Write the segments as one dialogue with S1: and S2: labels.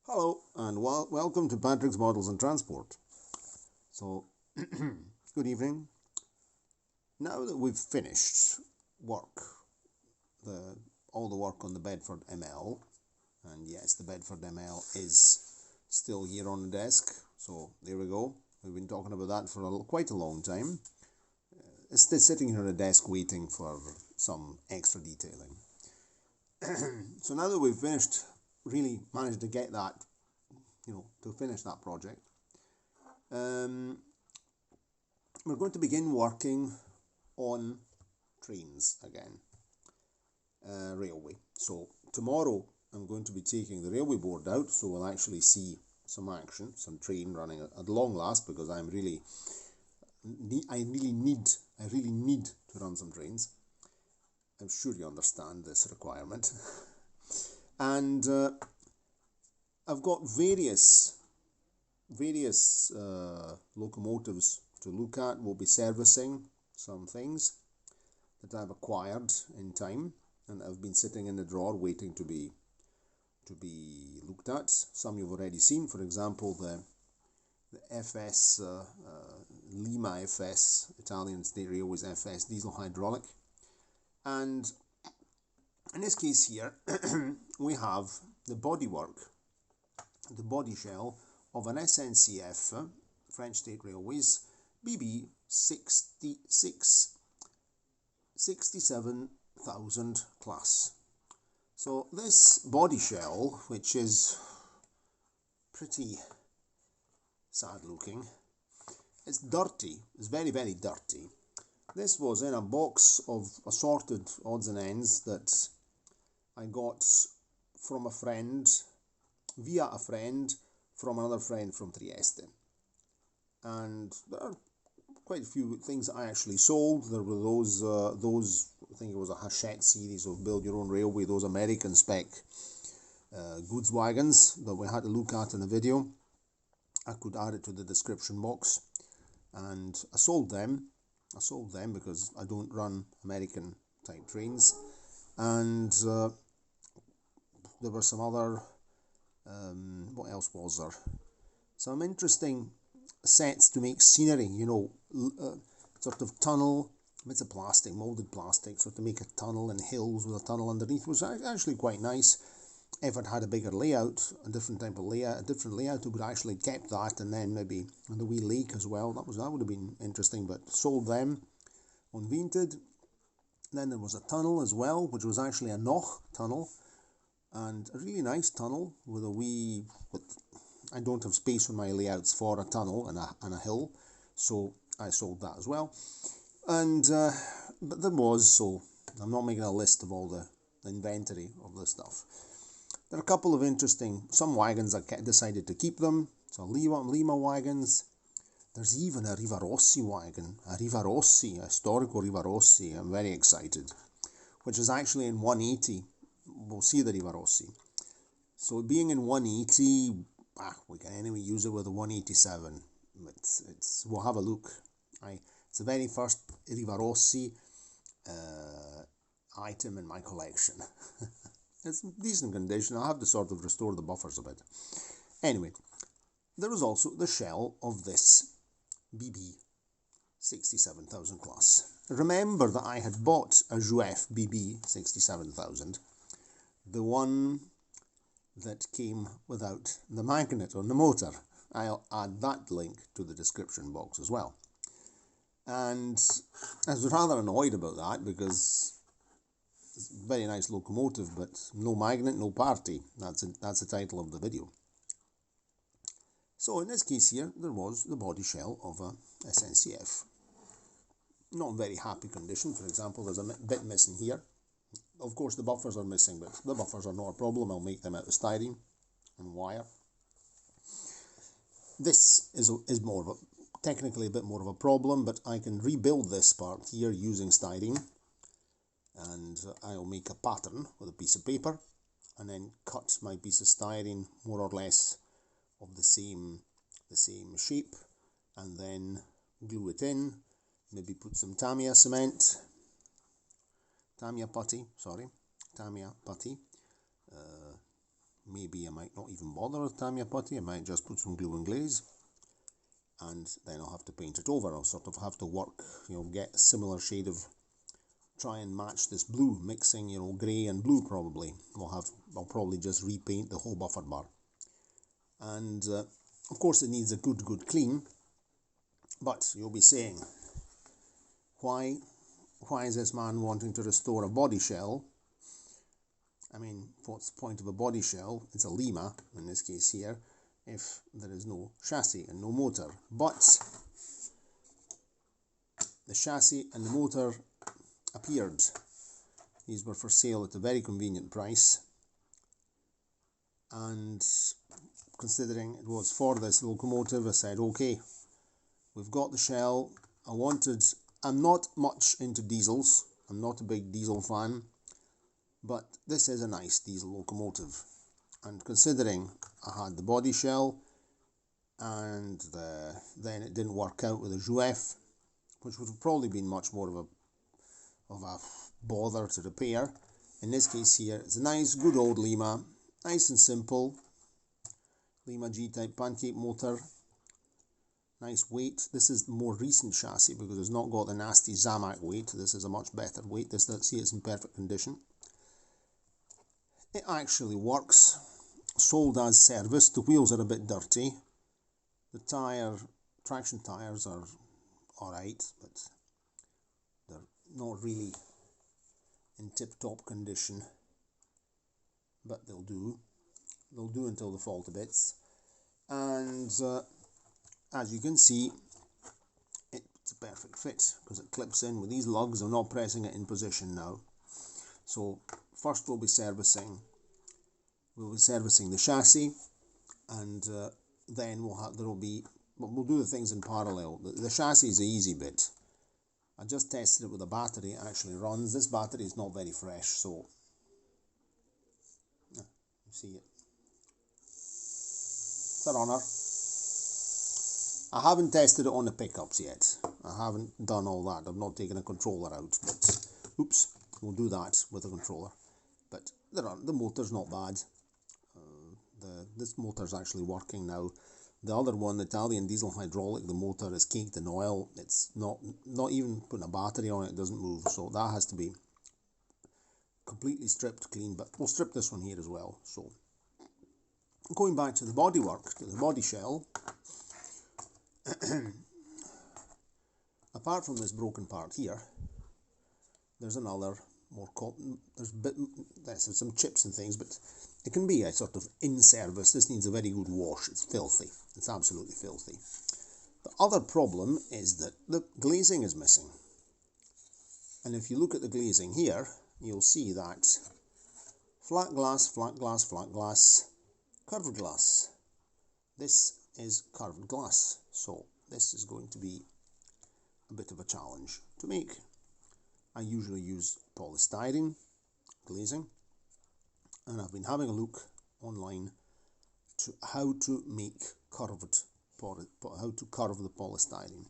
S1: Hello and welcome to Patrick's Models and Transport. So, good evening. Now that we've finished work, all the work on the Bedford ML, and yes, the Bedford ML is still here on the desk. So there we go. We've been talking about that for quite a long time. It's still sitting here on the desk waiting for some extra detailing. So now that we've finished, really managed to get that, to finish that project. We're going to begin working on trains again, railway. So tomorrow I'm going to be taking the railway board out, so we'll actually see some action, some train running at long last, because I really need to run some trains. I'm sure you understand this requirement. And I've got various locomotives to look at. We'll be servicing some things that I've acquired in time and have been sitting in the drawer waiting to be looked at. Some you've already seen, for example the FS Lima FS, Italian State Railways FS diesel hydraulic. And in this case here we have the bodywork, the body shell of an SNCF, French State Railways, BB 67,000 class. So this body shell, which is pretty sad looking, it's dirty, it's very, very dirty. This was in a box of assorted odds and ends that I got from a friend, via a friend, from another friend from Trieste. And there are quite a few things that I actually sold. There were those I think it was a Hachette series of Build Your Own Railway, those American spec goods wagons that we had to look at in the video. I could add it to the description box, and I sold them because I don't run American type trains. And there were some other what else was there? Some interesting sets to make scenery, sort of tunnel, bits of plastic, moulded plastic, so to make a tunnel and hills with a tunnel underneath, was actually quite nice. If it had a bigger layout, a different type of layout, it would actually kept that, and then maybe the wee lake as well. That would have been interesting, but sold them on Vinted. Then there was a tunnel as well, which was actually a Noch tunnel, and a really nice tunnel with a wee. I don't have space on my layouts for a tunnel and a hill, so I sold that as well. And but there was, so I'm not making a list of all the inventory of the stuff. There are a couple of some wagons I decided to keep them. So Lima wagons. There's even a Rivarossi wagon, a historical Rivarossi. I'm very excited, which is actually in 180. We'll see the Rivarossi. So being in 180, we can anyway use it with a 187. We'll have a look. It's the very first Rivarossi item in my collection. It's in decent condition. I'll have to sort of restore the buffers a bit. Anyway, there was also the shell of this BB 67,000 class. Remember that I had bought a Jouef BB 67,000, the one that came without the magnet on the motor. I'll add that link to the description box as well. And I was rather annoyed about that, because it's a very nice locomotive, but no magnet, no party. That's the title of the video. So in this case here, there was the body shell of a SNCF. Not in very happy condition. For example, there's a bit missing here. Of course, the buffers are missing, but the buffers are not a problem. I'll make them out of styrene and wire. This is more of technically a bit more of a problem, but I can rebuild this part here using styrene, and I'll make a pattern with a piece of paper, and then cut my piece of styrene more or less of the same shape, and then glue it in. Maybe put some Tamiya putty, maybe I might not even bother with Tamiya putty. I might just put some glue and glaze, and then I'll have to paint it over. I'll sort of have to work, get a similar shade of, try and match this blue, mixing, grey and blue probably. I'll probably just repaint the whole buffer bar. And of course it needs a good clean, but you'll be saying, why is this man wanting to restore a body shell? I mean, what's the point of a body shell? It's a Lima, in this case here, if there is no chassis and no motor. But the chassis and the motor appeared. These were for sale at a very convenient price, and considering it was for this locomotive, I said, okay, we've got the shell. I'm not much into diesels, I'm not a big diesel fan, but this is a nice diesel locomotive, and considering I had the body shell and then it didn't work out with the Jouef, which would have probably been much more of a bother to repair. In this case here, it's a nice good old Lima, nice and simple Lima G-type pancake motor. Nice weight. This is the more recent chassis because it's not got the nasty Zamac weight. This is a much better weight. See, it's in perfect condition. It actually works. Sold as serviced. The wheels are a bit dirty. The traction tires are alright, but they're not really in tip-top condition. But they'll do. They'll do until they fall to bits. And as you can see, it's a perfect fit because it clips in with these lugs. I'm not pressing it in position now. So first we'll be servicing the chassis, and then we'll do the things in parallel. The chassis is the easy bit. I just tested it with a battery. It actually runs. This battery is not very fresh, so you see it. It's a runner. I haven't tested it on the pickups yet. I haven't done all that. I've not taken a controller out, but oops, we'll do that with a controller. But the motor's not bad. This motor's actually working now. The other one, the Italian diesel hydraulic, the motor is caked in oil. It's not even putting a battery on it, it doesn't move. So that has to be completely stripped clean. But we'll strip this one here as well. So going back to the bodywork, to the body shell. Apart from this broken part here, there's another there's some chips and things, but it can be a sort of in service. This needs a very good wash. It's filthy. It's absolutely filthy. The other problem is that the glazing is missing, and if you look at the glazing here, you'll see that flat glass, flat glass, flat glass, curved glass. This is curved glass, so this is going to be a bit of a challenge to make. I usually use polystyrene glazing, and I've been having a look online to how to curve the polystyrene.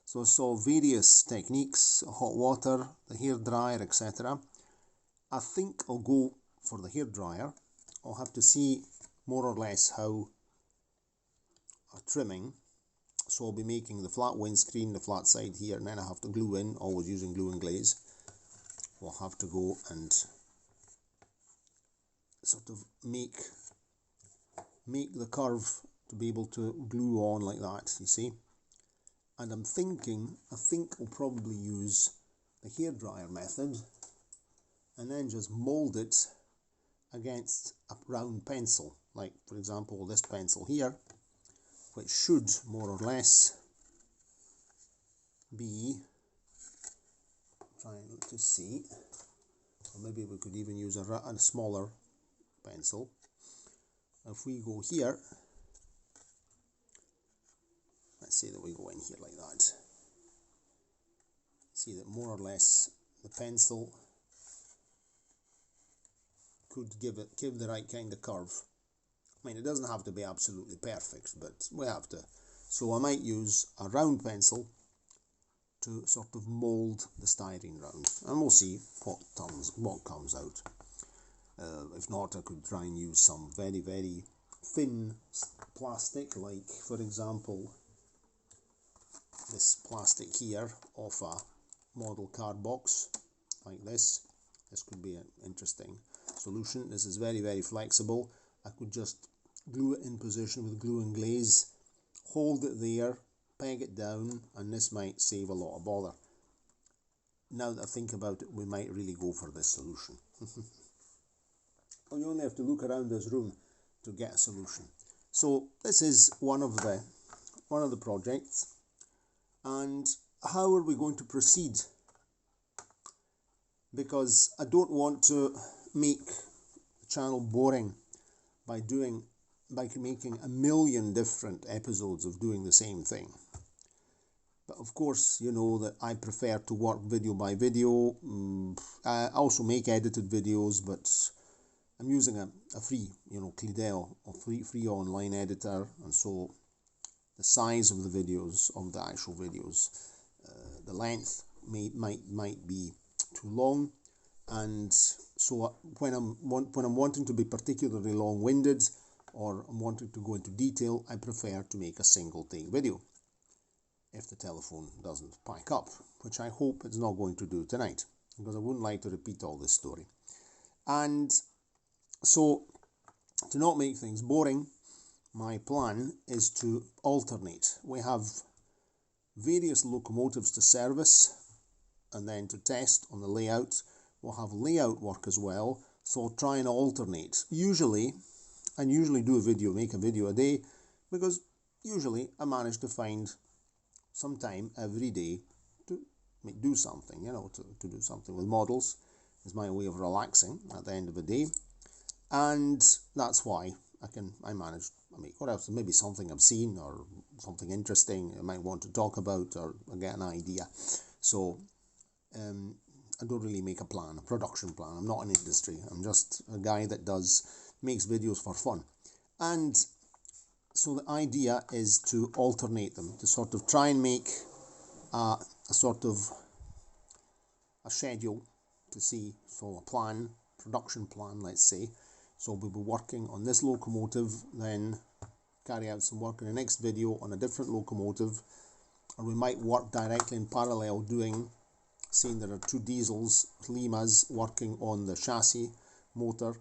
S1: So I saw various techniques, hot water, the hair dryer, etc. I think I'll go for the hair dryer. I'll have to see more or less how trimming. So I'll be making the flat windscreen, the flat side here, and then I have to glue in, always using glue and glaze. We'll have to go and sort of make the curve to be able to glue on like that, you see. And I think I'll probably use the hairdryer method and then just mold it against a round pencil, like for example this pencil here, which should more or less be, trying to see, or maybe we could even use a smaller pencil. If we go here, let's say that we go in here like that, see that more or less the pencil could give the right kind of curve. I mean, it doesn't have to be absolutely perfect, but we have to. So I might use a round pencil to sort of mould the styrene round, and we'll see what comes out. If not, I could try and use some very, very thin plastic, like, for example, this plastic here off a model card box, like this. This could be an interesting solution. This is very, very flexible. I could just glue it in position with glue and glaze, hold it there, peg it down, and this might save a lot of bother. Now that I think about it, we might really go for this solution. You only have to look around this room to get a solution. So this is one of the projects. And how are we going to proceed? Because I don't want to make the channel boring by making a million different episodes of doing the same thing. But of course, you know that I prefer to work video by video. I also make edited videos, but I'm using a free, Clidell, a free online editor, and so the size of the videos, of the actual videos, the length might be too long, and so when I'm wanting to be particularly long-winded, or I'm wanting to go into detail, I prefer to make a single take video if the telephone doesn't pack up, which I hope it's not going to do tonight, because I wouldn't like to repeat all this story. And so, to not make things boring, my plan is to alternate. We have various locomotives to service and then to test on the layout. We'll have layout work as well, so I'll try and alternate. Usually make a video a day, because usually I manage to find some time every day to do something, to do something with models. Is my way of relaxing at the end of the day. And that's why I make what else, maybe something I've seen or something interesting I might want to talk about, or get an idea. So I don't really make a production plan. I'm not in industry. I'm just a guy that makes videos for fun. And so the idea is to alternate them, to sort of try and make a schedule to see, so a production plan, let's say. So we'll be working on this locomotive, then carry out some work in the next video on a different locomotive, or we might work directly in parallel seeing there are two diesels, Limas, working on the chassis motor.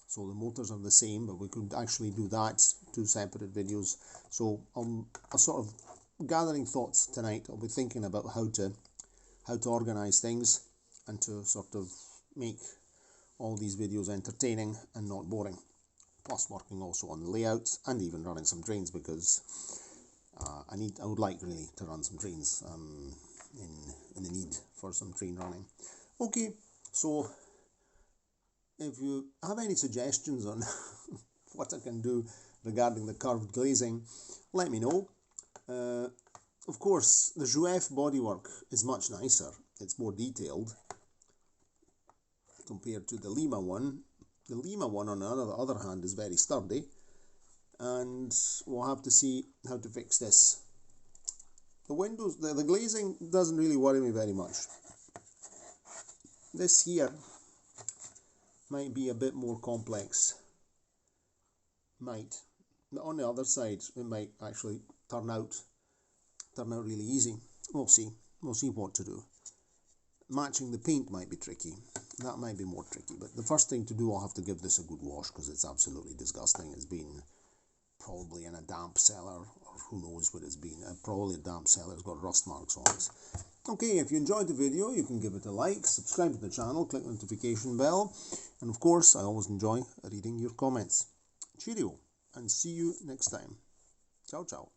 S1: So the motors are the same, but we could actually do that, two separate videos. So I'm sort of gathering thoughts tonight. I'll be thinking about how to organize things and to sort of make all these videos entertaining and not boring, plus working also on the layouts and even running some trains, because I would like really to run some trains. In the need for some train running. Okay, so if you have any suggestions on what I can do regarding the curved glazing, let me know. Of course, the Jouef bodywork is much nicer. It's more detailed compared to the Lima one. The Lima one, on the other hand, is very sturdy, and we'll have to see how to fix this. The windows, the glazing doesn't really worry me very much. This here might be a bit more complex. But on the other side, it might actually turn out really easy. We'll see what to do. Matching the paint might be tricky. That might be more tricky, but the first thing to do, I'll have to give this a good wash, because it's absolutely disgusting. It's been probably in a damp cellar, or who knows what it's been. Probably a damp cellar. It's got rust marks on it. Okay, if you enjoyed the video, you can give it a like, subscribe to the channel, click the notification bell, and of course, I always enjoy reading your comments. Cheerio, and see you next time. Ciao, ciao.